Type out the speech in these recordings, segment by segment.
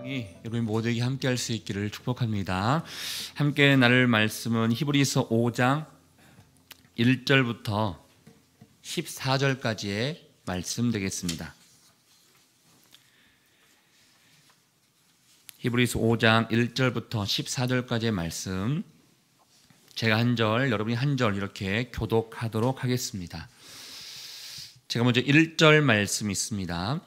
여러분 모두에게 함께 할 수 있기를 축복합니다. 함께 나눌 말씀은 히브리서 5장 1절부터 14절까지의 말씀 되겠습니다. 히브리서 5장 1절부터 14절까지의 말씀, 제가 한 절, 여러분이 한 절 이렇게 교독하도록 하겠습니다. 제가 먼저 1절 말씀 있습니다.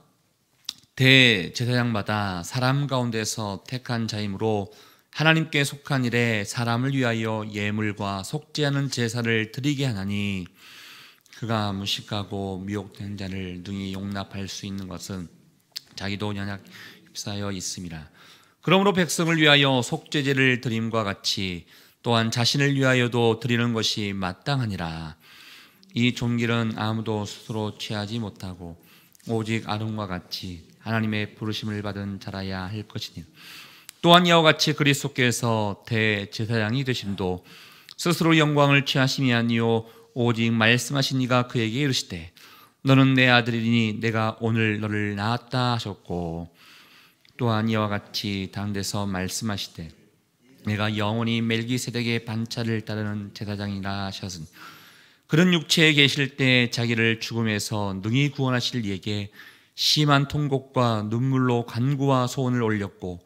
대제사장마다 사람 가운데서 택한 자이므로 하나님께 속한 일에 사람을 위하여 예물과 속죄하는 제사를 드리게 하나니, 그가 무식하고 미혹된 자를 능히 용납할 수 있는 것은 자기도 연약 휩싸여 있음이라. 그러므로 백성을 위하여 속죄제를 드림과 같이 또한 자신을 위하여도 드리는 것이 마땅하니라. 이 종길은 아무도 스스로 취하지 못하고 오직 아론과 같이 하나님의 부르심을 받은 자라야 할 것이니, 또한 이와 같이 그리스도께서 대제사장이 되심도 스스로 영광을 취하심이 아니요 오직 말씀하신 이가 그에게 이르시되 너는 내 아들이니 내가 오늘 너를 낳았다 하셨고, 또한 이와 같이 다른 데서 말씀하시되 내가 영원히 멜기세덱의 반차를 따르는 제사장이라 하셨으니, 그런 육체에 계실 때 자기를 죽음에서 능히 구원하실 이에게 심한 통곡과 눈물로 간구와 소원을 올렸고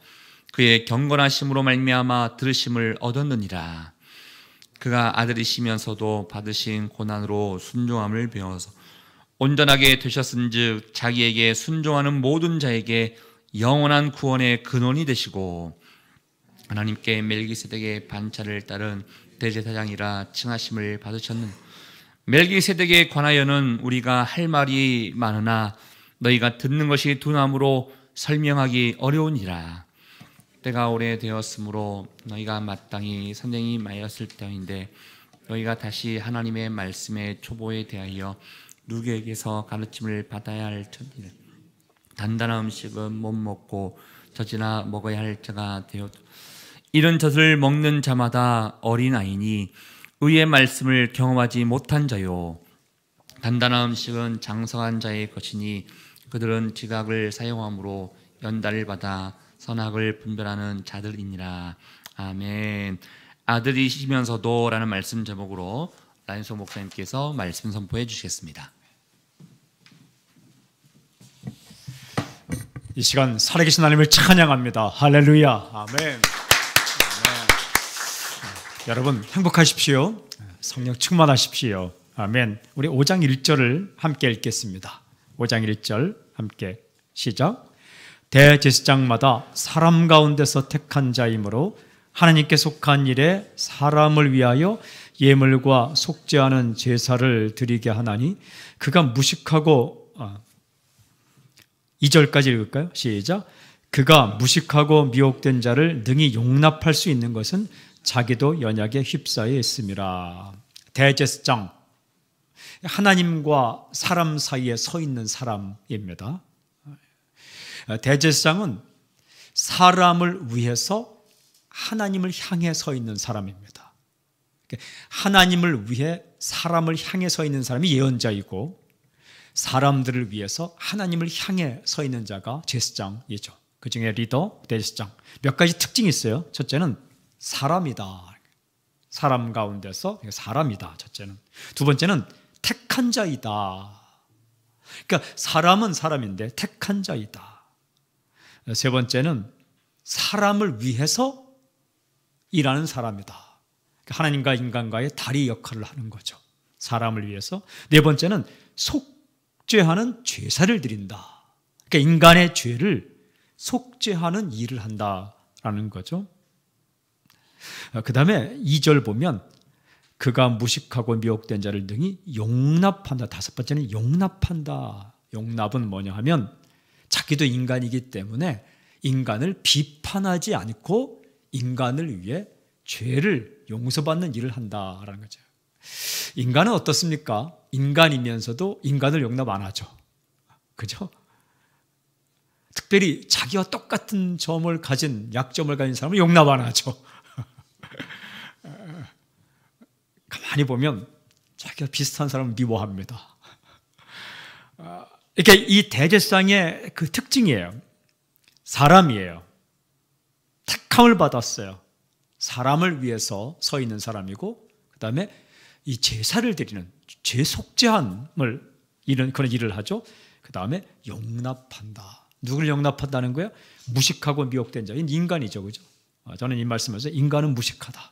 그의 경건하심으로 말미암아 들으심을 얻었느니라. 그가 아들이시면서도 받으신 고난으로 순종함을 배워서 온전하게 되셨은즉 자기에게 순종하는 모든 자에게 영원한 구원의 근원이 되시고 하나님께 멜기세덱의 반차를 따른 대제사장이라 칭하심을 받으셨는, 멜기세덱에 관하여는 우리가 할 말이 많으나 너희가 듣는 것이 둔함으로 설명하기 어려우니라. 때가 오래되었으므로 너희가 마땅히 선생님이었을 때인데 너희가 다시 하나님의 말씀의 초보에 대하여 누구에게서 가르침을 받아야 할 터이라. 단단한 음식은 못 먹고 젖이나 먹어야 할 자가 되어 이런 젖을 먹는 자마다 어린아이니 의의 말씀을 경험하지 못한 자요, 단단한 음식은 장성한 자의 것이니 그들은 지각을 사용함으로 연단을 받아 선악을 분별하는 자들이니라. 아멘. 아들이시면서도 라는 말씀 제목으로 라인소 목사님께서 말씀 선포해 주시겠습니다. 이 시간 살아계신 하나님을 찬양합니다. 할렐루야. 아멘. 여러분 행복하십시오. 성령 충만하십시오. 아멘. 우리 5장 1절을 함께 읽겠습니다. 5장 1절 함께 시작. 대제사장마다 사람 가운데서 택한 자이므로 하나님께 속한 일에 사람을 위하여 예물과 속죄하는 제사를 드리게 하나니, 그가 무식하고 2절까지 읽을까요? 시작. 그가 무식하고 미혹된 자를 능히 용납할 수 있는 것은 자기도 연약에 휩싸여 있음이라. 대제사장, 하나님과 사람 사이에 서 있는 사람입니다. 대제사장은 사람을 위해서 하나님을 향해 서 있는 사람입니다. 하나님을 위해 사람을 향해 서 있는 사람이 예언자이고, 사람들을 위해서 하나님을 향해 서 있는 자가 제사장이죠. 그 중에 리더, 대제사장 몇 가지 특징이 있어요. 첫째는 사람이다. 사람 가운데서 사람이다. 첫째는. 두 번째는 택한 자이다. 그러니까 사람은 사람인데 택한 자이다. 세 번째는 사람을 위해서 일하는 사람이다. 그러니까 하나님과 인간과의 다리 역할을 하는 거죠. 사람을 위해서. 네 번째는 속죄하는 제사를 드린다. 그러니까 인간의 죄를 속죄하는 일을 한다라는 거죠. 그 다음에 2절 보면 그가 무식하고 미혹된 자를 능히 용납한다. 다섯 번째는 용납한다. 용납은 뭐냐 하면 자기도 인간이기 때문에 인간을 비판하지 않고 인간을 위해 죄를 용서받는 일을 한다라는 거죠. 인간은 어떻습니까? 인간이면서도 인간을 용납 안 하죠. 그죠? 특별히 자기와 똑같은 점을 가진, 약점을 가진 사람을 용납 안 하죠. 가만히 보면 자기가 비슷한 사람을 미워합니다. 그러니까 이 대제사장의 그 특징이에요. 사람이에요. 택함을 받았어요. 사람을 위해서 서 있는 사람이고, 그 다음에 이 제사를 드리는 죄 속죄함을 이런 그런 일을 하죠. 그 다음에 용납한다. 누구를 용납한다는 거예요? 무식하고 미혹된 자인 인간이죠, 그죠? 저는 이 말씀에서 인간은 무식하다.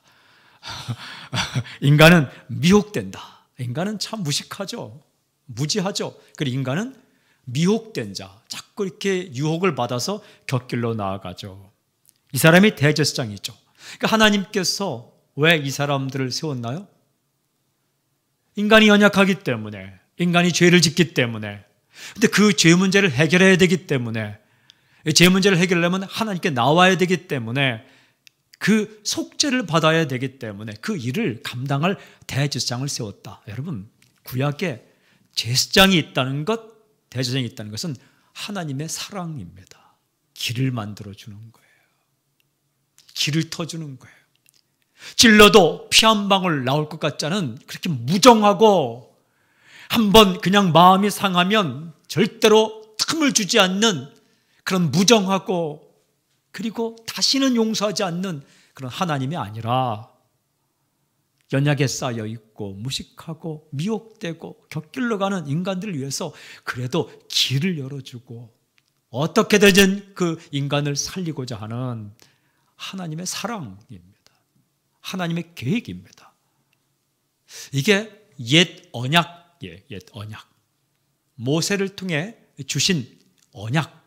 인간은 미혹된다. 인간은 참 무식하죠. 무지하죠. 그리고 인간은 미혹된 자, 자꾸 이렇게 유혹을 받아서 곁길로 나아가죠. 이 사람이 대제사장이죠. 그러니까 하나님께서 왜 이 사람들을 세웠나요? 인간이 연약하기 때문에, 인간이 죄를 짓기 때문에, 근데 그 죄 문제를 해결해야 되기 때문에, 죄 문제를 해결하려면 하나님께 나와야 되기 때문에, 그 속죄를 받아야 되기 때문에 그 일을 감당할 대제사장을 세웠다. 여러분, 구약에 제사장이 있다는 것, 대제사장이 있다는 것은 하나님의 사랑입니다. 길을 만들어주는 거예요. 길을 터주는 거예요. 찔러도 피 한 방울 나올 것 같지 않은, 그렇게 무정하고 한번 그냥 마음이 상하면 절대로 틈을 주지 않는 그런 무정하고, 그리고 다시는 용서하지 않는 그런 하나님이 아니라 연약에 쌓여 있고 무식하고 미혹되고 곁길로 가는 인간들을 위해서 그래도 길을 열어주고 어떻게든 그 인간을 살리고자 하는 하나님의 사랑입니다. 하나님의 계획입니다. 이게 옛 언약이에요. 옛 언약. 모세를 통해 주신 언약,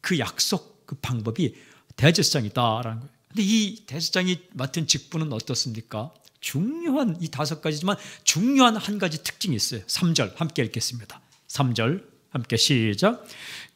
그 약속, 그 방법이 대제사장이다라는 거예요. 근데 이 대제사장이 맡은 직분은 어떻습니까? 중요한, 이 5가지지만 중요한 한 가지 특징이 있어요. 3절 함께 읽겠습니다. 3절 함께 시작.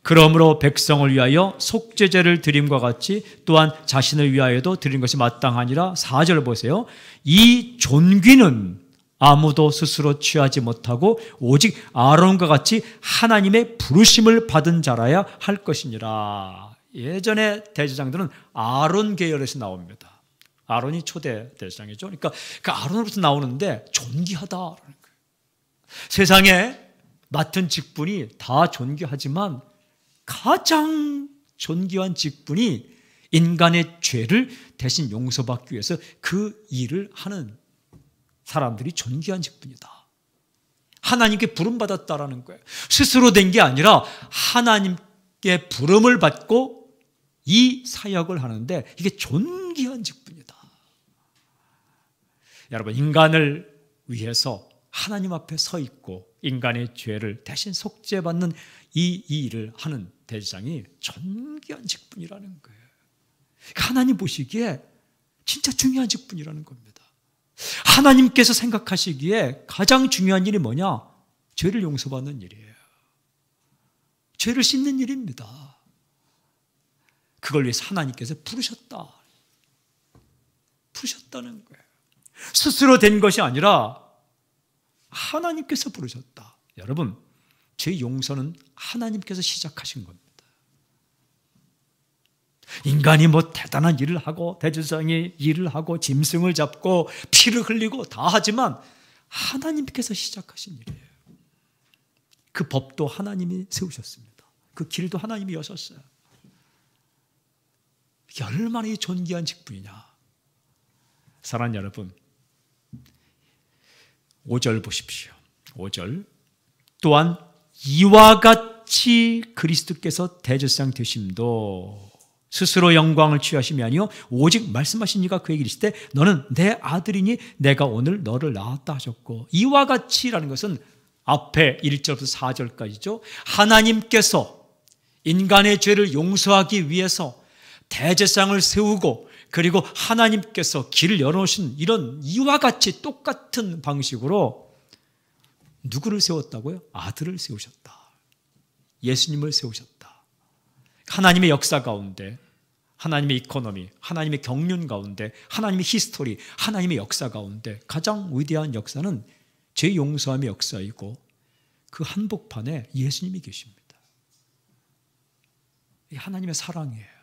그러므로 백성을 위하여 속죄제를 드림과 같이 또한 자신을 위하여도 드린 것이 마땅하니라. 4절 보세요. 이 존귀는 아무도 스스로 취하지 못하고 오직 아론과 같이 하나님의 부르심을 받은 자라야 할 것이니라. 예전에 대제사장들은 아론 계열에서 나옵니다. 아론이 초대 대제사장이죠. 그러니까 그 아론으로부터 나오는데 존귀하다라는 거예요. 세상에 맡은 직분이 다 존귀하지만 가장 존귀한 직분이 인간의 죄를 대신 용서받기 위해서 그 일을 하는 사람들이 존귀한 직분이다. 하나님께 부름받았다라는 거예요. 스스로 된 게 아니라 하나님께 부름을 받고 이 사역을 하는데 이게 존귀한 직분이다. 여러분, 인간을 위해서 하나님 앞에 서 있고 인간의 죄를 대신 속죄받는 이 일을 하는 대제사장이 존귀한 직분이라는 거예요. 하나님 보시기에 진짜 중요한 직분이라는 겁니다. 하나님께서 생각하시기에 가장 중요한 일이 뭐냐? 죄를 용서받는 일이에요. 죄를 씻는 일입니다. 그걸 위해서 하나님께서 부르셨다는 거예요. 스스로 된 것이 아니라 하나님께서 부르셨다. 여러분, 죄 용서는 하나님께서 시작하신 겁니다. 인간이 뭐 대단한 일을 하고 대제사장이 일을 하고 짐승을 잡고 피를 흘리고 다 하지만 하나님께서 시작하신 일이에요. 그 법도 하나님이 세우셨습니다. 그 길도 하나님이 여셨어요. 이게 얼마나 존귀한 직분이냐. 사랑하는 여러분, 5절 보십시오. 5절. 또한 이와 같이 그리스도께서 대제사장 되심도 스스로 영광을 취하심이 아니요 오직 말씀하신 이가 그에게 이르시되 너는 내 아들이니 내가 오늘 너를 낳았다 하셨고, 이와 같이라는 것은 앞에 1절부터 4절까지죠. 하나님께서 인간의 죄를 용서하기 위해서 대제사장을 세우고 그리고 하나님께서 길을 열어놓으신 이런 이와 같이 똑같은 방식으로 누구를 세웠다고요? 아들을 세우셨다. 예수님을 세우셨다. 하나님의 역사 가운데, 하나님의 이코노미, 하나님의 경륜 가운데, 하나님의 히스토리, 하나님의 역사 가운데 가장 위대한 역사는 죄 용서함의 역사이고 그 한복판에 예수님이 계십니다. 이 하나님의 사랑이에요.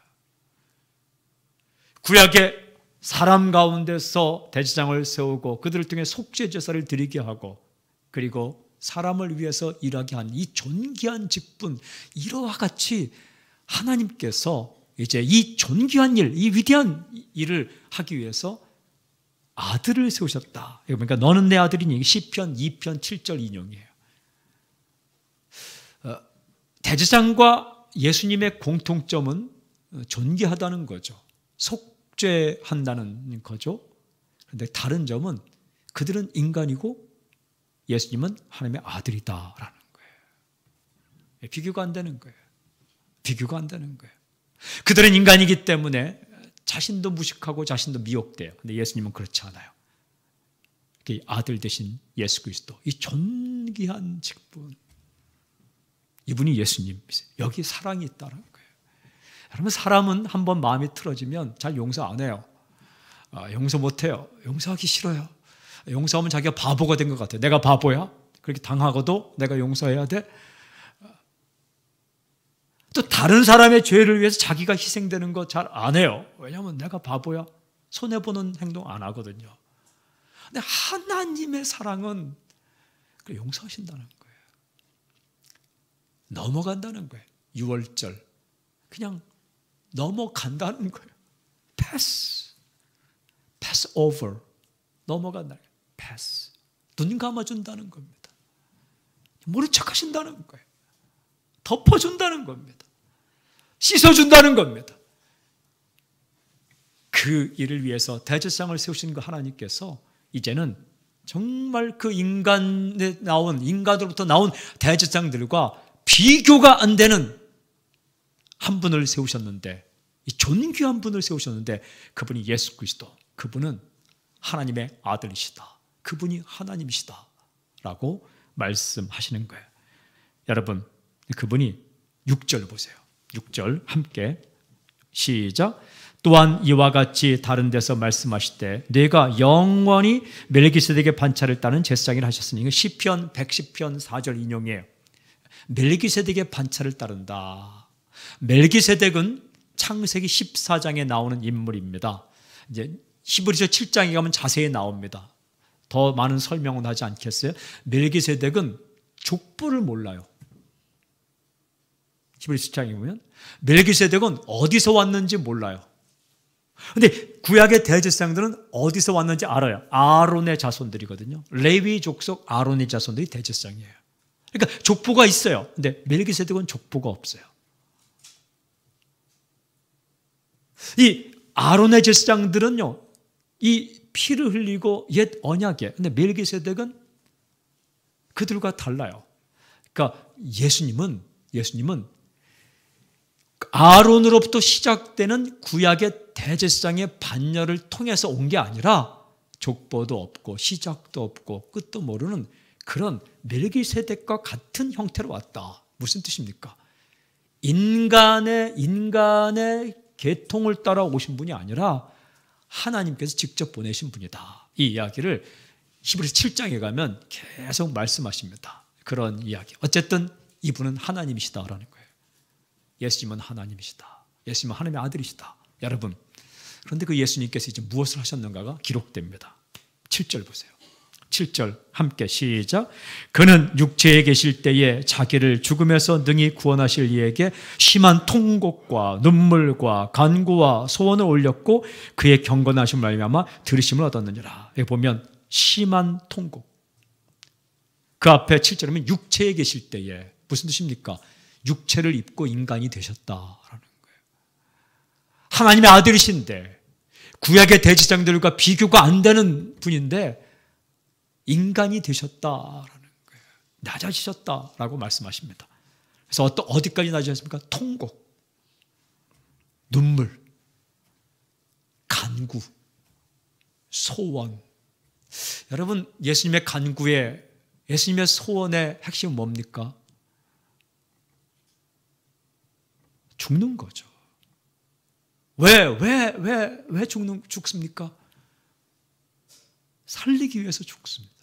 구약의 사람 가운데서 대제사장을 세우고 그들을 통해 속죄 제사를 드리게 하고 그리고 사람을 위해서 일하게 한 이 존귀한 직분, 이와 같이 하나님께서 이제 이 존귀한 일, 이 위대한 일을 하기 위해서 아들을 세우셨다. 그러니까 너는 내 아들이니 시편 2편 7절 인용이에요. 대제사장과 예수님의 공통점은 존귀하다는 거죠. 속죄한다는 거죠. 그런데 다른 점은 그들은 인간이고 예수님은 하나님의 아들이다라는 거예요. 비교가 안 되는 거예요. 비교가 안 되는 거예요. 그들은 인간이기 때문에 자신도 무식하고 자신도 미혹돼요. 그런데 예수님은 그렇지 않아요. 아들 되신 예수 그리스도, 이 존귀한 직분, 이분이 예수님이세요. 여기 사랑이 있다는 거예요. 여러분, 사람은 한번 마음이 틀어지면 잘 용서 안 해요. 용서 못 해요. 용서하기 싫어요. 용서하면 자기가 바보가 된 것 같아요. 내가 바보야? 그렇게 당하고도 내가 용서해야 돼? 또 다른 사람의 죄를 위해서 자기가 희생되는 거 잘 안 해요. 왜냐하면 내가 바보야. 손해보는 행동 안 하거든요. 근데 하나님의 사랑은 용서하신다는 거예요. 넘어간다는 거예요. 유월절. 그냥 넘어간다는 거예요. pass over. 넘어간다는 거예요. pass. 눈 감아준다는 겁니다. 모른 척 하신다는 거예요. 덮어준다는 겁니다. 씻어준다는 겁니다. 그 일을 위해서 대제사장을 세우신 그 하나님께서 이제는 정말 그 인간으로부터 나온 대제사장들과 비교가 안 되는 한 분을 세우셨는데, 이 존귀한 분을 세우셨는데, 그분이 예수 그리스도, 그분은 하나님의 아들이시다. 그분이 하나님이시다. 라고 말씀하시는 거예요. 여러분, 그분이 6절 보세요. 6절 함께 시작. 또한 이와 같이 다른 데서 말씀하실 내가 영원히 멜기세덱의 반차를 따는 제사장이라 하셨으니, 이거 시편 110편 4절 인용이에요. 멜기세덱의 반차를 따른다. 멜기세덱은 창세기 14장에 나오는 인물입니다. 이제 히브리서 7장에 가면 자세히 나옵니다. 더 많은 설명은 하지 않겠어요? 멜기세덱은 족보를 몰라요. 히브리서 7장에 보면 멜기세덱은 어디서 왔는지 몰라요. 그런데 구약의 대제사장들은 어디서 왔는지 알아요. 아론의 자손들이거든요. 레위 족속 아론의 자손들이 대제사장이에요. 그러니까 족보가 있어요. 근데 멜기세덱은 족보가 없어요. 이 아론의 제사장들은요, 이 피를 흘리고 옛 언약에, 근데 멜기세덱은 그들과 달라요. 그러니까 예수님은 아론으로부터 시작되는 구약의 대제사장의 반열을 통해서 온 게 아니라 족보도 없고 시작도 없고 끝도 모르는 그런 멜기세덱과 같은 형태로 왔다. 무슨 뜻입니까? 인간의 계통을 따라 오신 분이 아니라 하나님께서 직접 보내신 분이다. 이 이야기를 히브리서 7장에 가면 계속 말씀하십니다. 그런 이야기. 어쨌든 이분은 하나님이시다라는 거예요. 예수님은 하나님이시다. 예수님은 하나님의 아들이시다. 여러분, 그런데 그 예수님께서 이제 무엇을 하셨는가가 기록됩니다. 7절 보세요. 7절 함께 시작. 그는 육체에 계실 때에 자기를 죽음에서 능히 구원하실 이에게 심한 통곡과 눈물과 간구와 소원을 올렸고 그의 경건하심을 말미암아 들으심을 얻었느니라. 여기 보면 심한 통곡. 그 앞에 7절이면 육체에 계실 때에, 무슨 뜻입니까? 육체를 입고 인간이 되셨다라는 거예요. 하나님의 아들이신데 구약의 대제사장들과 비교가 안 되는 분인데 인간이 되셨다라는 거예요. 낮아지셨다라고 말씀하십니다. 그래서 어디까지 낮아지셨습니까? 통곡, 눈물, 간구, 소원. 여러분, 예수님의 간구에, 예수님의 소원의 핵심은 뭡니까? 죽는 거죠. 왜 죽습니까? 살리기 위해서 죽습니다.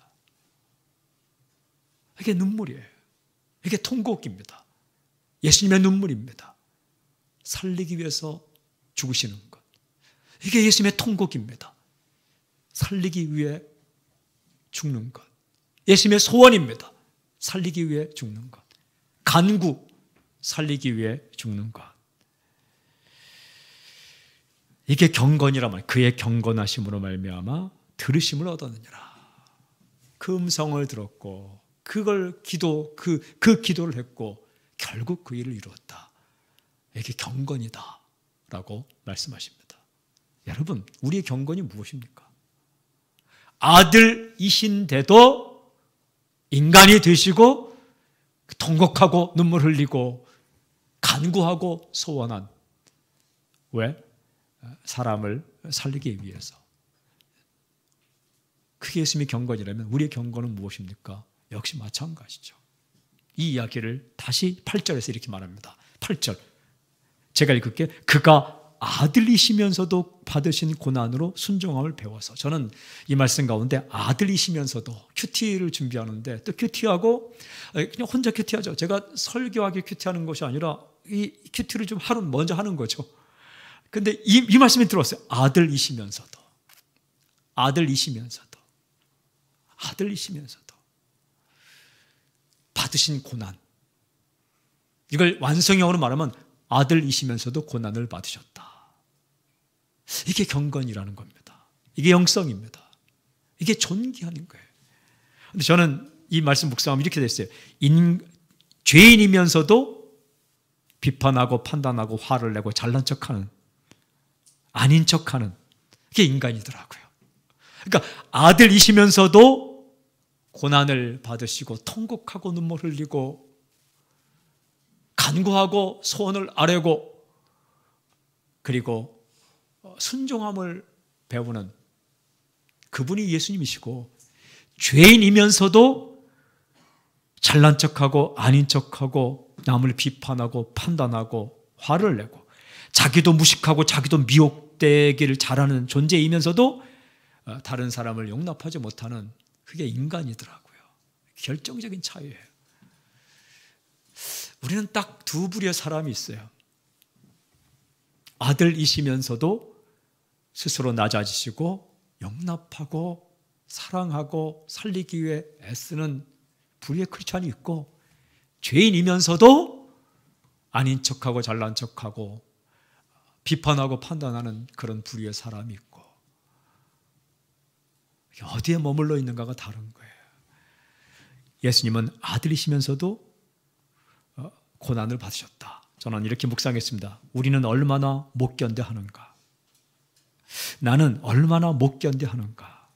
이게 눈물이에요. 이게 통곡입니다. 예수님의 눈물입니다. 살리기 위해서 죽으시는 것. 이게 예수님의 통곡입니다. 살리기 위해 죽는 것. 예수님의 소원입니다. 살리기 위해 죽는 것. 간구, 살리기 위해 죽는 것. 이게 경건이라면 그의 경건하심으로 말미암아 들으심을 얻었느니라. 그 음성을 들었고 그걸 그 기도를 했고 결국 그 일을 이루었다. 이게 경건이다 라고 말씀하십니다. 여러분, 우리의 경건이 무엇입니까? 아들이신데도 인간이 되시고 통곡하고 눈물 흘리고 간구하고 소원한, 왜? 사람을 살리기 위해서. 그게 예수님의 경건이라면 우리의 경건은 무엇입니까? 역시 마찬가지죠. 이 이야기를 다시 8절에서 이렇게 말합니다. 8절 제가 읽을게요. 그가 아들이시면서도 받으신 고난으로 순종함을 배워서. 저는 이 말씀 가운데 아들이시면서도 큐티를 준비하는데 또 큐티하고 그냥 혼자 큐티하죠. 제가 설교하게 큐티하는 것이 아니라 이 큐티를 좀 먼저 하는 거죠. 근데 이 말씀이 들어왔어요. 아들이시면서도 받으신 고난. 이걸 완성형으로 말하면 아들이시면서도 고난을 받으셨다. 이게 경건이라는 겁니다. 이게 영성입니다. 이게 존귀하는 거예요. 근데 저는 이 말씀 묵상하면 이렇게 됐어요. 죄인이면서도 비판하고 판단하고 화를 내고 잘난 척하는, 아닌 척하는, 그게 인간이더라고요. 그러니까 아들이시면서도 고난을 받으시고 통곡하고 눈물 흘리고 간구하고 소원을 아뢰고 그리고 순종함을 배우는 그분이 예수님이시고, 죄인이면서도 잘난 척하고 아닌 척하고 남을 비판하고 판단하고 화를 내고 자기도 무식하고 자기도 미혹되기를 잘하는 존재이면서도 다른 사람을 용납하지 못하는, 그게 인간이더라고요. 결정적인 차이예요. 우리는 딱 두 부류의 사람이 있어요. 아들이시면서도 스스로 낮아지시고 용납하고 사랑하고 살리기 위해 애쓰는 부류의 크리스찬이 있고, 죄인이면서도 아닌 척하고 잘난 척하고 비판하고 판단하는 그런 부류의 사람이 있고, 어디에 머물러 있는가가 다른 거예요. 예수님은 아들이시면서도 고난을 받으셨다. 저는 이렇게 묵상했습니다. 우리는 얼마나 못 견뎌 하는가? 나는 얼마나 못 견뎌 하는가?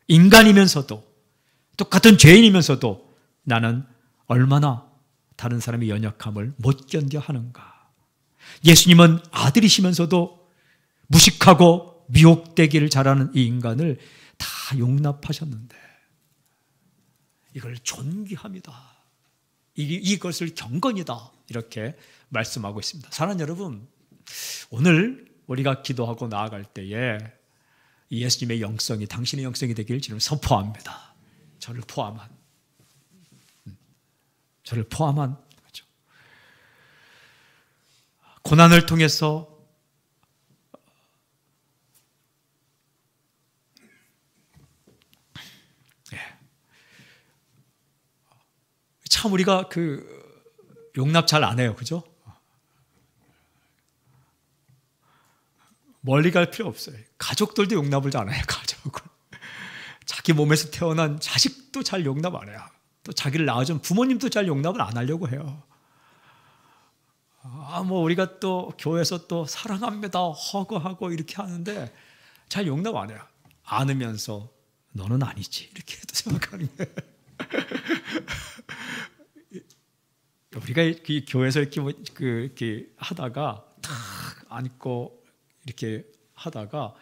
인간이면서도 똑같은 죄인이면서도 나는 얼마나 다른 사람의 연약함을 못 견뎌 하는가? 예수님은 아들이시면서도 무식하고 미혹되기를 잘하는 이 인간을 다 용납하셨는데 이걸 존귀합니다. 이것을 경건이다 이렇게 말씀하고 있습니다. 사랑하는 여러분, 오늘 우리가 기도하고 나아갈 때에 예수님의 영성이 당신의 영성이 되기를 지금 선포합니다. 저를 포함한 거죠. 고난을 통해서 참 우리가 용납 잘 안 해요. 그죠? 멀리 갈 필요 없어요. 가족들도 용납을 잘 안 해요. 가족을. 자기 몸에서 태어난 자식도 잘 용납 안 해요. 또 자기를 낳아준 부모님도 잘 용납을 안 하려고 해요. 우리가 또 교회에서 또 사랑합니다, 허그하고 이렇게 하는데 잘 용납 안 해요. 안으면서 너는 아니지 이렇게 또 생각하는 거예요. 우리가 이 교회에서 이렇게 하다가 탁 안고 이렇게 하다가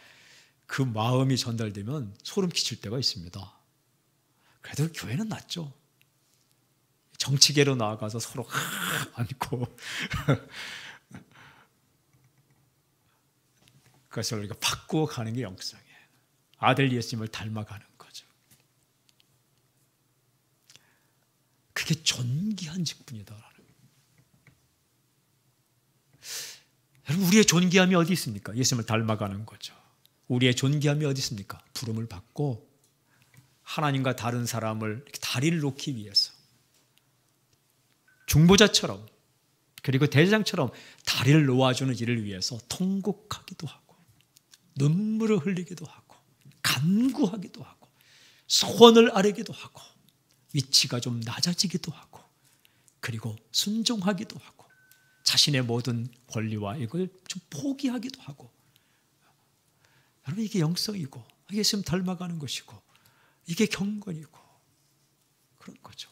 그 마음이 전달되면 소름 끼칠 때가 있습니다. 그래도 교회는 낫죠. 정치계로 나아가서 서로 안고 그것을 우리가 바꾸어 가는 게 영성이에요. 아들 예수님을 닮아가는 거죠. 그게 존귀한 직분이다. 여러분, 우리의 존귀함이 어디 있습니까? 예수님을 닮아가는 거죠. 우리의 존귀함이 어디 있습니까? 부름을 받고 하나님과 다른 사람을 이렇게 다리를 놓기 위해서 중보자처럼 그리고 대제사장처럼 다리를 놓아주는 일을 위해서 통곡하기도 하고 눈물을 흘리기도 하고 간구하기도 하고 소원을 아뢰기도 하고 위치가 좀 낮아지기도 하고 그리고 순종하기도 하고 자신의 모든 권리와 이걸 좀 포기하기도 하고. 여러분, 이게 영성이고 이게 예수님 닮아가는 것이고 이게 경건이고 그런 거죠.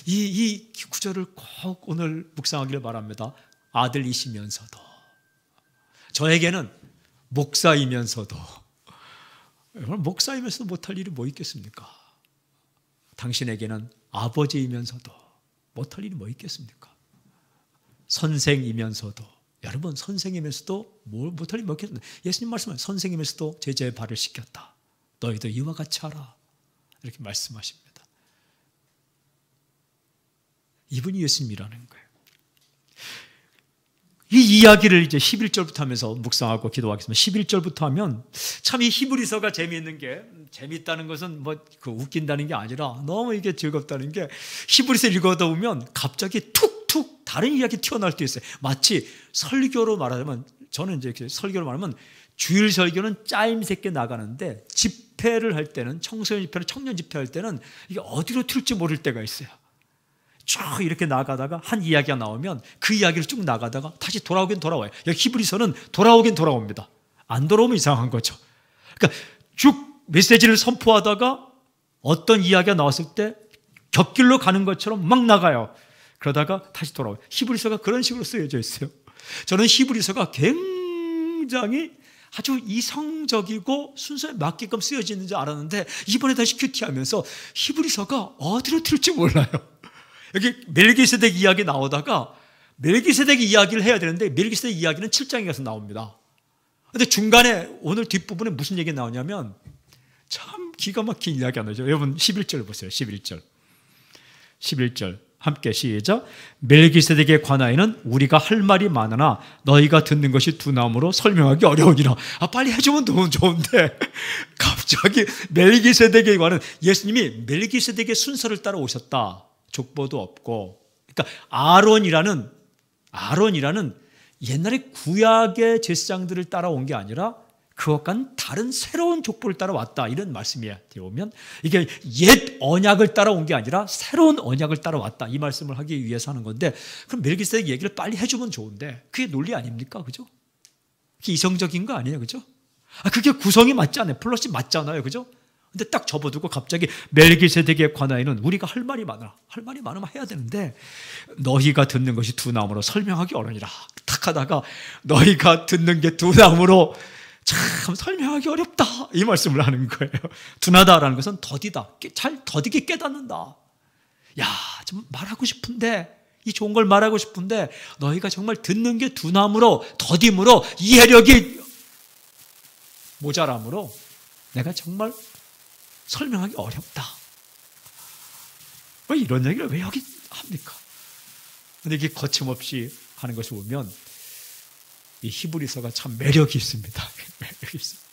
이 구절을 꼭 오늘 묵상하기를 바랍니다. 아들이시면서도, 저에게는 목사이면서도, 목사이면서도 못할 일이 뭐 있겠습니까? 당신에게는 아버지이면서도 못할 일이 뭐 있겠습니까? 선생이면서도, 여러분 선생이면서도 뭘 못할 일이 뭐 있겠습니까? 예수님 말씀은 선생이면서도 제자의 발을 씻겼다. 너희도 이와 같이 하라. 이렇게 말씀하십니다. 이분이 예수님이라는 거예요. 이 이야기를 이제 11절부터 하면서 묵상하고 기도하겠습니다. 11절부터 하면 참 이 히브리서가 재미있는 게, 재미있다는 것은 뭐 그 웃긴다는 게 아니라 너무 이게 즐겁다는 게, 히브리서 읽어다 보면 갑자기 툭툭 다른 이야기 튀어나올 때 있어요. 마치 설교로 말하자면, 저는 이제 설교로 말하면 주일 설교는 짜임새게 나가는데 집회를 할 때는, 청소년 집회나 청년 집회 할 때는 이게 어디로 튈지 모를 때가 있어요. 쭉 이렇게 나가다가 한 이야기가 나오면 그 이야기를 쭉 나가다가 다시 돌아오긴 돌아와요. 여기 히브리서는 돌아오긴 돌아옵니다. 안 돌아오면 이상한 거죠. 그러니까 쭉 메시지를 선포하다가 어떤 이야기가 나왔을 때 곁길로 가는 것처럼 막 나가요. 그러다가 다시 돌아와요. 히브리서가 그런 식으로 쓰여져 있어요. 저는 히브리서가 굉장히 아주 이성적이고 순서에 맞게끔 쓰여져 있는 줄 알았는데 이번에 다시 큐티하면서 히브리서가 어디로 튈지 몰라요. 여기 멜기세덱 이야기 나오다가 멜기세덱 이야기를 해야 되는데 멜기세덱 이야기는 7장에 가서 나옵니다. 근데 중간에 오늘 뒷부분에 무슨 얘기 나오냐면 참 기가 막힌 이야기 안 나오죠. 여러분 11절 보세요. 11절 함께 시작. 멜기세덱에 관하여는 우리가 할 말이 많으나 너희가 듣는 것이 두나무로 설명하기 어려우니라. 빨리 해주면 좋은데 갑자기 멜기세덱에 관한, 예수님이 멜기세덱의 순서를 따라 오셨다. 족보도 없고, 그러니까 아론이라는 옛날에 구약의 제사장들을 따라온 게 아니라 그것과는 다른 새로운 족보를 따라왔다, 이런 말씀이 되오면 이게 옛 언약을 따라온 게 아니라 새로운 언약을 따라왔다, 이 말씀을 하기 위해서 하는 건데, 그럼 멜기세덱 얘기를 빨리 해주면 좋은데 그게 논리 아닙니까? 그죠? 그게 이성적인 거 아니에요? 그죠? 그게 구성이 맞지 않아요. 플롯이 맞잖아요. 그죠? 근데 딱 접어두고 갑자기 멜기세덱에 관하여는 우리가 할 말이 많아. 할 말이 많으면 해야 되는데 너희가 듣는 것이 두나무로 설명하기 어려우니라. 딱 하다가 너희가 듣는 게 두나무로 참 설명하기 어렵다, 이 말씀을 하는 거예요. 둔하다라는 것은 더디다. 잘 더디게 깨닫는다. 야, 좀 말하고 싶은데, 이 좋은 걸 말하고 싶은데 너희가 정말 듣는 게 두나무로, 더딤으로, 이해력이 모자람으로 내가 정말 설명하기 어렵다. 왜 이런 얘기를 왜 여기 합니까? 근데 이게 거침없이 하는 것을 보면 이 히브리서가 참 매력이 있습니다. 매력이 있습니다.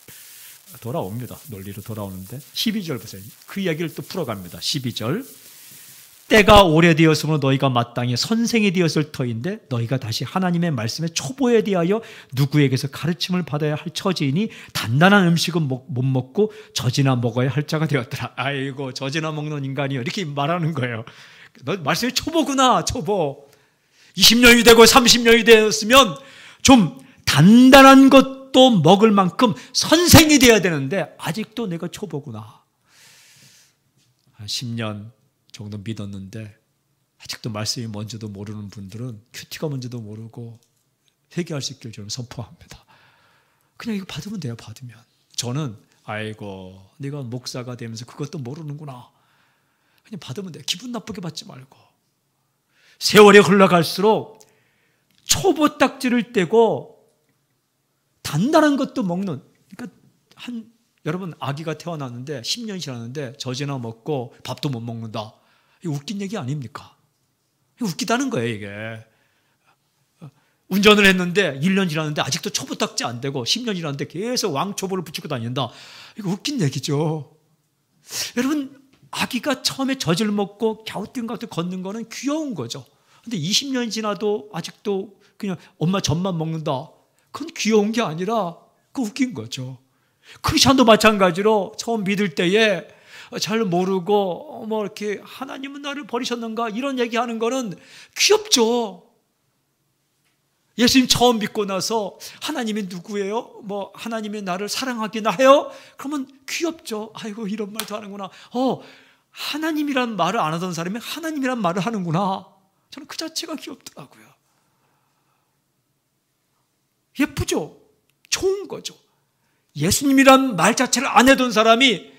돌아옵니다. 논리로 돌아오는데 12절 보세요. 그 이야기를 또 풀어갑니다. 12절. 때가 오래되었으므로 너희가 마땅히 선생이 되었을 터인데 너희가 다시 하나님의 말씀의 초보에 대하여 누구에게서 가르침을 받아야 할 처지이니 단단한 음식은 못 먹고 젖이나 먹어야 할 자가 되었더라. 아이고, 젖이나 먹는 인간이요, 이렇게 말하는 거예요. 너 말씀이 초보구나. 초보. 20년이 되고 30년이 되었으면 좀 단단한 것도 먹을 만큼 선생이 되어야 되는데 아직도 내가 초보구나. 한 10년 정도 믿었는데 아직도 말씀이 뭔지도 모르는 분들은 큐티가 뭔지도 모르고 회개할 수 있길 저는 선포합니다. 그냥 이거 받으면 돼요. 받으면. 저는 아이고, 네가 목사가 되면서 그것도 모르는구나. 그냥 받으면 돼요. 기분 나쁘게 받지 말고. 세월이 흘러갈수록 초보 딱지를 떼고 단단한 것도 먹는, 그러니까 여러분 아기가 태어났는데 10년이 지났는데 젖이나 먹고 밥도 못 먹는다. 이거 웃긴 얘기 아닙니까? 웃기다는 거예요, 이게. 운전을 했는데 1년 지났는데 아직도 초보 딱지 안 되고 10년 지났는데 계속 왕초보를 붙이고 다닌다. 이거 웃긴 얘기죠. 여러분, 아기가 처음에 젖을 먹고 갸우뚱갸우뚱 걷는 거는 귀여운 거죠. 근데 20년이 지나도 아직도 그냥 엄마 젖만 먹는다. 그건 귀여운 게 아니라 그 웃긴 거죠. 크리스천도 마찬가지로 처음 믿을 때에 잘 모르고 뭐 이렇게 하나님은 나를 버리셨는가 이런 얘기하는 거는 귀엽죠. 예수님 처음 믿고 나서 하나님이 누구예요? 뭐 하나님이 나를 사랑하기나 해요? 그러면 귀엽죠. 아이고 이런 말도 하는구나. 하나님이란 말을 안 하던 사람이 하나님이란 말을 하는구나. 저는 그 자체가 귀엽더라고요. 예쁘죠? 좋은 거죠. 예수님이란 말 자체를 안 해둔 사람이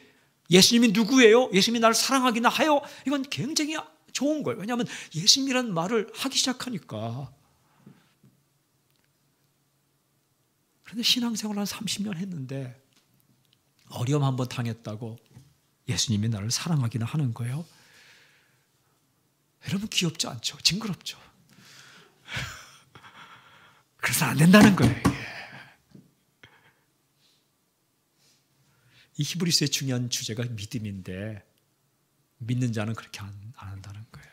예수님이 누구예요? 예수님이 나를 사랑하기나 하요? 이건 굉장히 좋은 거예요. 왜냐하면 예수님이란 말을 하기 시작하니까. 그런데 신앙생활 한 30년 했는데 어려움 한번 당했다고 예수님이 나를 사랑하기나 하는 거예요. 여러분 귀엽지 않죠? 징그럽죠? 그래서 안 된다는 거예요. 이게. 이 히브리서의 중요한 주제가 믿음인데 믿는 자는 그렇게 안 한다는 거예요.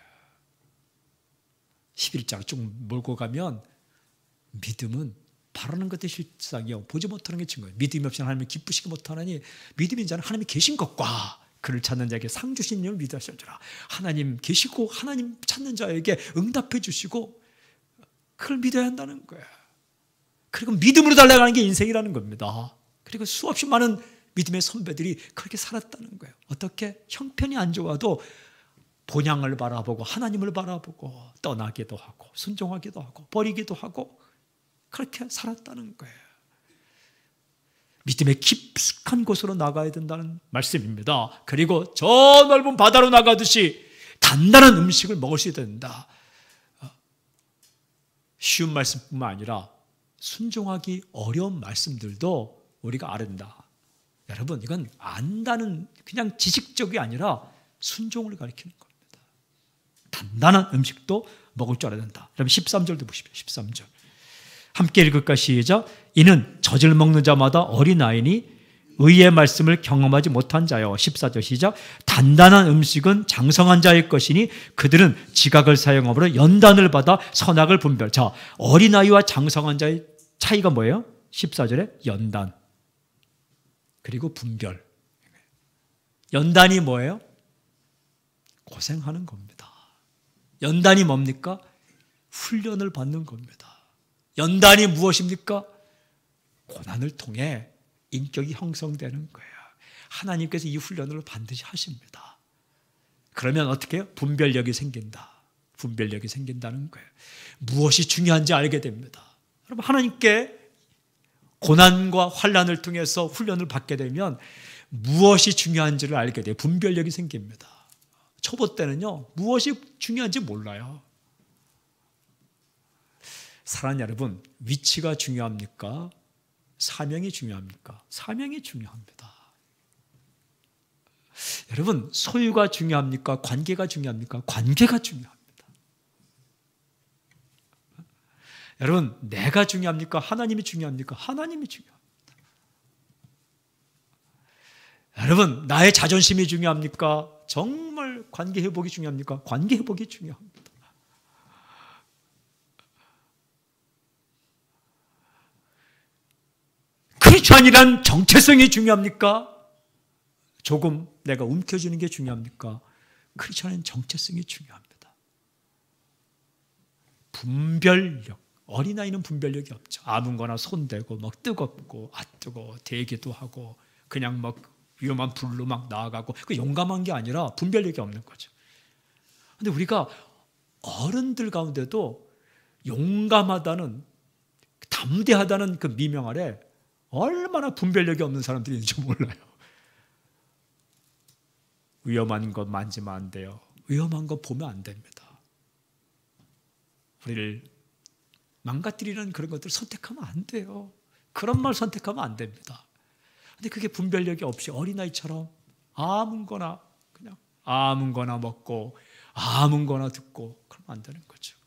11장을 쭉 몰고 가면 믿음은 바라는 것의 실상이요 보지 못하는 게 증거예요. 믿음이 없이는 하나님을 기쁘시게 못하나니 믿음인 자는 하나님이 계신 것과 그를 찾는 자에게 상 주신 이를 믿으시라. 하나님 계시고 하나님 찾는 자에게 응답해 주시고 그걸 믿어야 한다는 거예요. 그리고 믿음으로 달려가는 게 인생이라는 겁니다. 그리고 수없이 많은 믿음의 선배들이 그렇게 살았다는 거예요. 어떻게? 형편이 안 좋아도 본향을 바라보고 하나님을 바라보고 떠나기도 하고 순종하기도 하고 버리기도 하고 그렇게 살았다는 거예요. 믿음의 깊숙한 곳으로 나가야 된다는 말씀입니다. 그리고 저 넓은 바다로 나가듯이 단단한 음식을 먹을 수 있어야 된다. 쉬운 말씀뿐만 아니라 순종하기 어려운 말씀들도 우리가 알아야 된다. 여러분 이건 안다는 그냥 지식적이 아니라 순종을 가리키는 겁니다. 단단한 음식도 먹을 줄 알아야 된다. 여러분 13절도 보십시오. 13절 함께 읽을까 시작. 이는 젖을 먹는 자마다 어린아이니 의의 말씀을 경험하지 못한 자요. 14절 시작. 단단한 음식은 장성한 자의 것이니 그들은 지각을 사용함으로 연단을 받아 선악을 분별. 자, 어린아이와 장성한 자의 차이가 뭐예요? 14절에 연단 그리고 분별. 연단이 뭐예요? 고생하는 겁니다. 연단이 뭡니까? 훈련을 받는 겁니다. 연단이 무엇입니까? 고난을 통해 인격이 형성되는 거예요. 하나님께서 이 훈련을 반드시 하십니다. 그러면 어떻게 해요? 분별력이 생긴다. 분별력이 생긴다는 거예요. 무엇이 중요한지 알게 됩니다. 여러분 하나님께 고난과 환난을 통해서 훈련을 받게 되면 무엇이 중요한지를 알게 돼요. 분별력이 생깁니다. 초보 때는요 무엇이 중요한지 몰라요. 사랑하는 여러분, 위치가 중요합니까? 사명이 중요합니까? 사명이 중요합니다. 여러분, 소유가 중요합니까? 관계가 중요합니까? 관계가 중요합니다. 여러분, 내가 중요합니까? 하나님이 중요합니까? 하나님이 중요합니다. 여러분, 나의 자존심이 중요합니까? 정말 관계 회복이 중요합니까? 관계 회복이 중요합니다. 크리스천이란 정체성이 중요합니까? 조금 내가 움켜쥐는 게 중요합니까? 크리스천은 정체성이 중요합니다. 분별력. 어린아이는 분별력이 없죠. 아무거나 손대고 막 뜨겁고 뜨거워 대기도 하고 그냥 막 위험한 불로 막 나아가고 그 용감한 게 아니라 분별력이 없는 거죠. 그런데 우리가 어른들 가운데도 용감하다는 담대하다는 그 미명 아래 얼마나 분별력이 없는 사람들이 있는지 몰라요. 위험한 것 만지면 안 돼요. 위험한 거 보면 안 됩니다. 우리를 망가뜨리는 그런 것들을 선택하면 안 돼요. 그런 말 선택하면 안 됩니다. 근데 그게 분별력이 없이 어린아이처럼 아무거나 그냥 아무거나 먹고 아무거나 듣고 그러면 안 되는 거죠.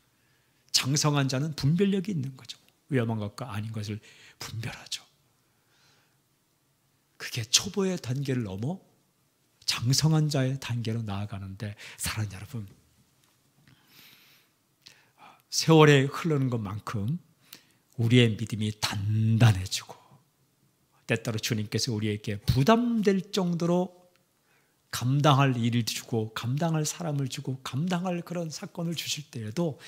장성한 자는 분별력이 있는 거죠. 위험한 것과 아닌 것을 분별하죠. 그게 초보의 단계를 넘어 장성한 자의 단계로 나아가는데 사랑하는 여러분, 세월에 흐르는 것만큼 우리의 믿음이 단단해지고 때때로 주님께서 우리에게 부담될 정도로 감당할 일을 주고 감당할 사람을 주고 감당할 그런 사건을 주실 때에도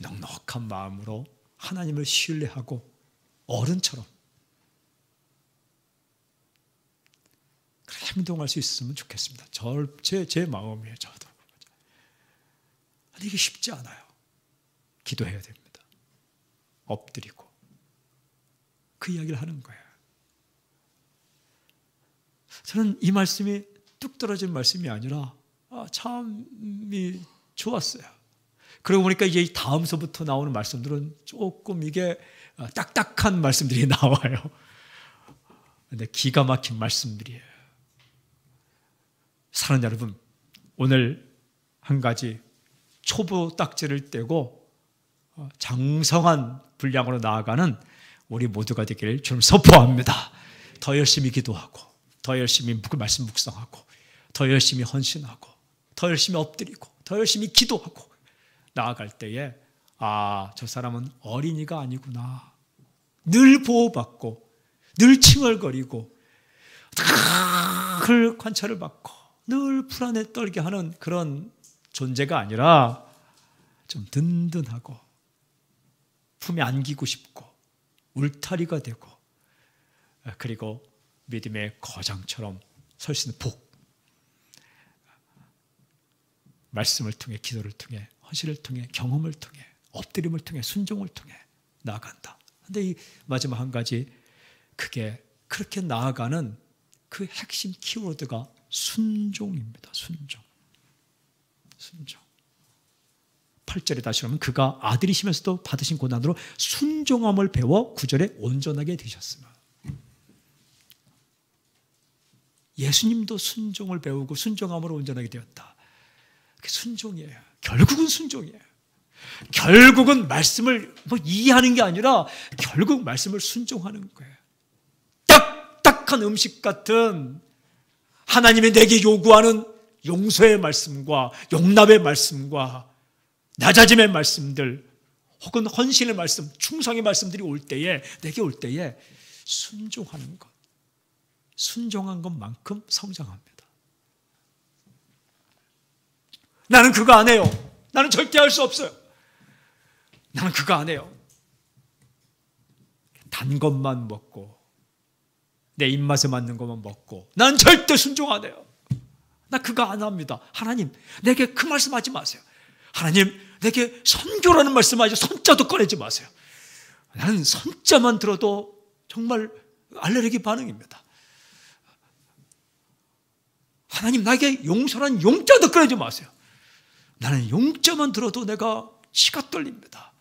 넉넉한 마음으로 하나님을 신뢰하고 어른처럼 그렇게 행동할 수 있었으면 좋겠습니다. 제 마음이에요. 저도. 근데 이게 쉽지 않아요. 기도해야 됩니다. 엎드리고 그 이야기를 하는 거예요. 저는 이 말씀이 뚝 떨어진 말씀이 아니라 참이 좋았어요. 그러고 보니까 이제 다음서부터 나오는 말씀들은 조금 이게 딱딱한 말씀들이 나와요. 근데 기가 막힌 말씀들이에요. 사랑하는 여러분, 오늘 한 가지 초보 딱지를 떼고 장성한 분량으로 나아가는 우리 모두가 되기를 주님 선포합니다. 더 열심히 기도하고 더 열심히 말씀 묵상하고 더 열심히 헌신하고 더 열심히 엎드리고 더 열심히 기도하고 나아갈 때에 저 사람은 어린이가 아니구나. 늘 보호받고 늘 칭얼거리고 늘 관찰을 받고 늘 불안에 떨게 하는 그런 존재가 아니라 좀 든든하고 품에 안기고 싶고 울타리가 되고 그리고 믿음의 거장처럼 설 수 있는 복, 말씀을 통해 기도를 통해 헌신을 통해 경험을 통해 엎드림을 통해 순종을 통해 나아간다. 그런데 이 마지막 한 가지 그게 그렇게 나아가는 그 핵심 키워드가 순종입니다. 순종. 8절에 다시 보면 그가 아들이시면서도 받으신 고난으로 순종함을 배워 9절에 온전하게 되셨으며 예수님도 순종을 배우고 순종함으로 온전하게 되었다. 그게 순종이에요. 결국은 순종이에요. 결국은 말씀을 이해하는 게 아니라 결국 말씀을 순종하는 거예요. 딱딱한 음식 같은 하나님이 내게 요구하는 용서의 말씀과 용납의 말씀과 낮아짐의 말씀들 혹은 헌신의 말씀, 충성의 말씀들이 올 때에 내게 올 때에 순종하는 것. 순종한 것만큼 성장합니다. 나는 그거 안 해요. 나는 절대 할 수 없어요. 나는 그거 안 해요. 단 것만 먹고 내 입맛에 맞는 것만 먹고 난 절대 순종 안 해요. 나 그거 안 합니다. 하나님, 내게 그 말씀하지 마세요. 하나님, 내게 선교라는 말씀하지 선자도 꺼내지 마세요. 나는 선자만 들어도 정말 알레르기 반응입니다. 하나님, 나에게 용서라는 용자도 꺼내지 마세요. 나는 용자만 들어도 내가 치가 떨립니다.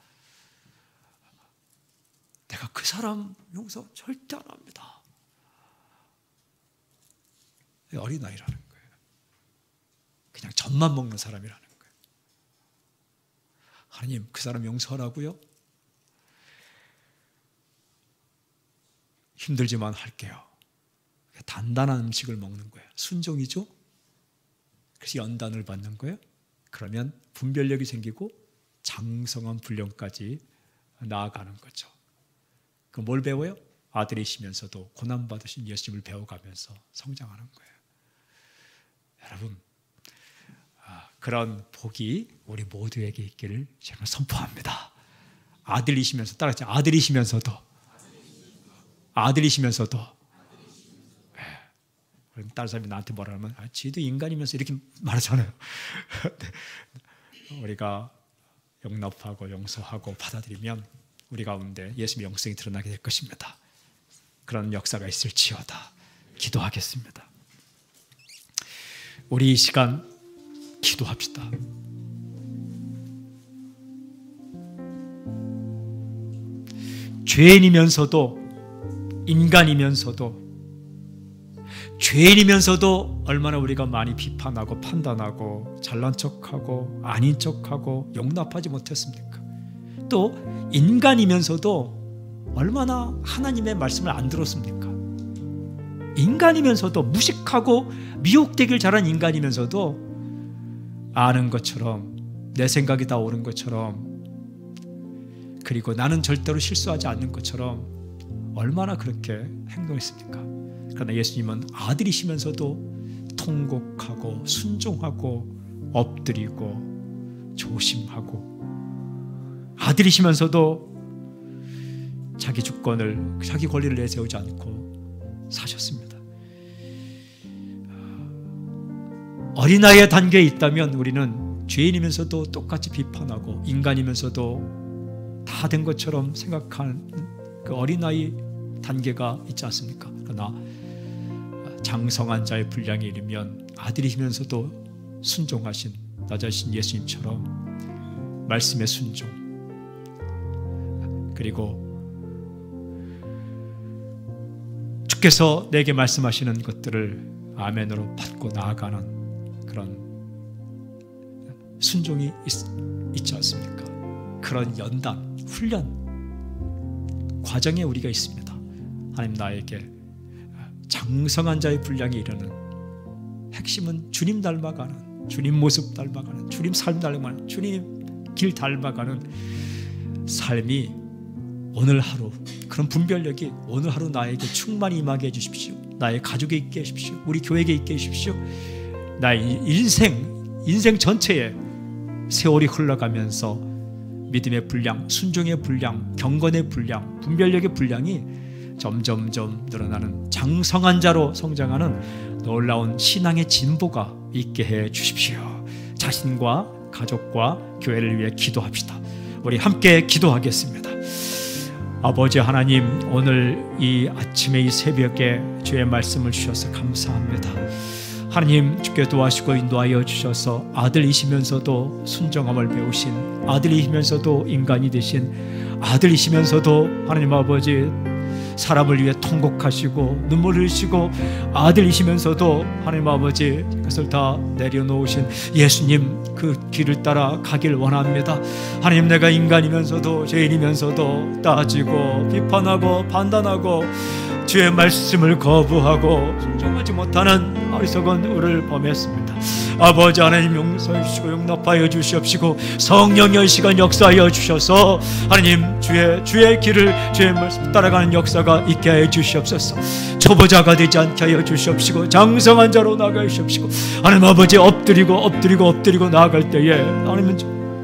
내가 그 사람 용서 절대 안 합니다. 어린아이라는 거예요. 그냥 젖만 먹는 사람이라는 거예요. 하나님, 그 사람 용서하라고요? 힘들지만 할게요. 단단한 음식을 먹는 거예요. 순종이죠? 그래서 연단을 받는 거예요. 그러면 분별력이 생기고 장성한 분량까지 나아가는 거죠. 그 뭘 배워요? 아들이시면서도 고난받으신 예수님을 배워가면서 성장하는 거예요. 여러분, 그런 복이 우리 모두에게 있기를 제가 선포합니다. 아들이시면서 따라하죠. 아들이시면서도 다른 사람이 나한테 뭐라 하면 지도 인간이면서 이렇게 말하잖아요. 우리가 용납하고 용서하고 받아들이면 우리 가운데 예수님의 영성이 드러나게 될 것입니다. 그런 역사가 있을지어다. 기도하겠습니다. 우리 이 시간 기도합시다. 죄인이면서도 인간이면서도 죄인이면서도 얼마나 우리가 많이 비판하고 판단하고 잘난 척하고 아닌 척하고 용납하지 못했습니까? 또 인간이면서도 얼마나 하나님의 말씀을 안 들었습니까? 인간이면서도 무식하고 미혹되길 잘한 인간이면서도 아는 것처럼 내 생각이 다 옳은 것처럼 그리고 나는 절대로 실수하지 않는 것처럼 얼마나 그렇게 행동했습니까? 그러나 예수님은 아들이시면서도 통곡하고 순종하고 엎드리고 조심하고, 아들이시면서도 자기 주권을, 자기 권리를 내세우지 않고 사셨습니다. 어린아이의 단계에 있다면 우리는 죄인이면서도 똑같이 비판하고 인간이면서도 다 된 것처럼 생각하는 그 어린아이 단계가 있지 않습니까? 그러나 장성한 자의 분량에 이르면 아들이시면서도 순종하신 나 자신 예수님처럼 말씀의 순종, 그리고 주께서 내게 말씀하시는 것들을 아멘으로 받고 나아가는 그런 순종이 있지 않습니까? 그런 연단, 훈련 과정에 우리가 있습니다. 하나님 나에게 장성한 자의 분량에 이르는 핵심은 주님 닮아가는, 주님 모습 닮아가는, 주님 삶 닮아가는, 주님 길 닮아가는 삶이 오늘 하루, 그런 분별력이 오늘 하루 나에게 충만히 임하게 해주십시오. 나의 가족에 있게 해주십시오. 우리 교회에 있게 해주십시오. 나의 인생 전체에 세월이 흘러가면서 믿음의 분량, 순종의 분량, 경건의 분량, 분별력의 분량이 점점점 늘어나는 장성한 자로 성장하는 놀라운 신앙의 진보가 있게 해 주십시오. 자신과 가족과 교회를 위해 기도합시다. 우리 함께 기도하겠습니다. 아버지 하나님, 오늘 이 아침에 이 새벽에 주의 말씀을 주셔서 감사합니다. 하나님, 주께 도와주시고 인도하여 주셔서 아들이시면서도 순정함을 배우신, 아들이시면서도 인간이 되신, 아들이시면서도 하나님 아버지 사람을 위해 통곡하시고 눈물 흘리시고, 아들이시면서도 하나님 아버지 그것을 다 내려놓으신 예수님 그 길을 따라 가길 원합니다. 하나님, 내가 인간이면서도 죄인이면서도 따지고 비판하고 판단하고 주의 말씀을 거부하고 순종하지 못하는 어리석은 의를 범했습니다. 아버지 하나님, 용서해 주시고 용납하여 주시옵시고 성령의 시간 역사하여 주셔서 하나님 주의 길을, 주의 말씀 따라가는 역사가 있게 하여 주시옵소서. 초보자가 되지 않게 하여 주시옵시고 장성한 자로 나아가 주시옵시고, 하나님 아버지 엎드리고 나아갈 때에 하나님은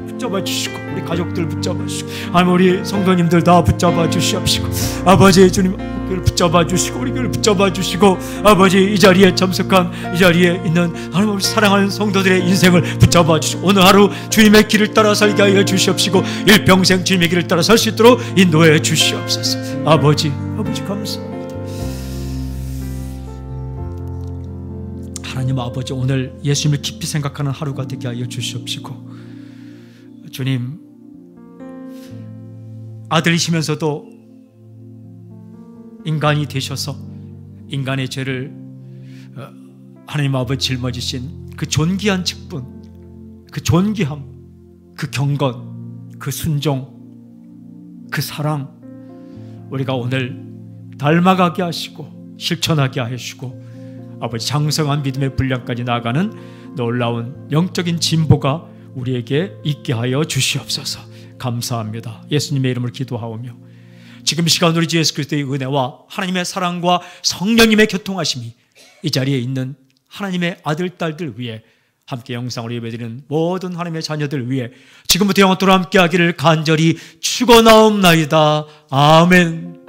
붙잡아 주시고 우리 가족들 붙잡아 주시고 하나님 우리 성도님들 다 붙잡아 주시옵시고, 아버지 주님 교회를 붙잡아 주시고 우리 교회를 붙잡아 주시고, 아버지 이 자리에 참석한 이 자리에 있는 하나님 아버지 사랑하는 성도들의 인생을 붙잡아 주시고 오늘 하루 주님의 길을 따라 살게 하여 주시옵시고 일평생 주님의 길을 따라 살 수 있도록 인도해 주시옵소서. 아버지 감사합니다. 하나님 아버지, 오늘 예수님을 깊이 생각하는 하루가 되게 하여 주시옵시고, 주님 아들이시면서도 인간이 되셔서 인간의 죄를 하나님 아버지 짊어지신 그 존귀한 직분, 그 존귀함, 그 경건, 그 순종, 그 사랑 우리가 오늘 닮아가게 하시고 실천하게 하시고 아버지 장성한 믿음의 분량까지 나아가는 놀라운 영적인 진보가 우리에게 있게 하여 주시옵소서. 감사합니다. 예수님의 이름을 기도하오며 지금 이 시간 우리 주 예수 그리스도의 은혜와 하나님의 사랑과 성령님의 교통하심이 이 자리에 있는 하나님의 아들, 딸들 위해, 함께 영상으로 예배드리는 모든 하나님의 자녀들 위해 지금부터 영원토록 함께하기를 간절히 축원하옵나이다. 아멘.